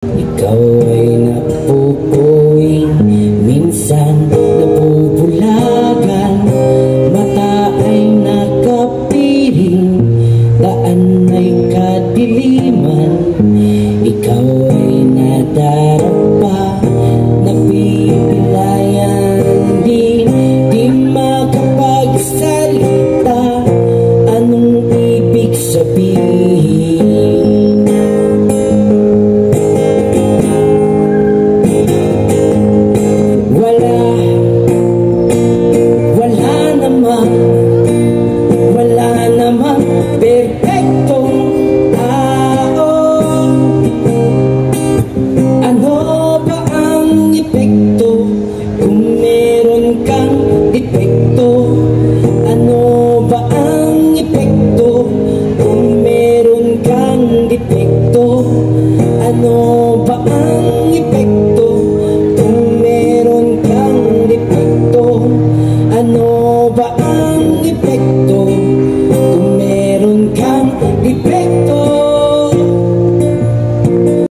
Ikaw ay napupuwing, minsan napupulagan, mata ay nakapiring, daan ay kadiliman. Ikaw ay nadarapa, napipilayan, di makapagsalita. Anong ibig sabihin? Wala namang perfectong tao. Ano ba ang epekto kung meron kang depekto? Ano ba ang epekto kung meron kang depekto? Ano ba ang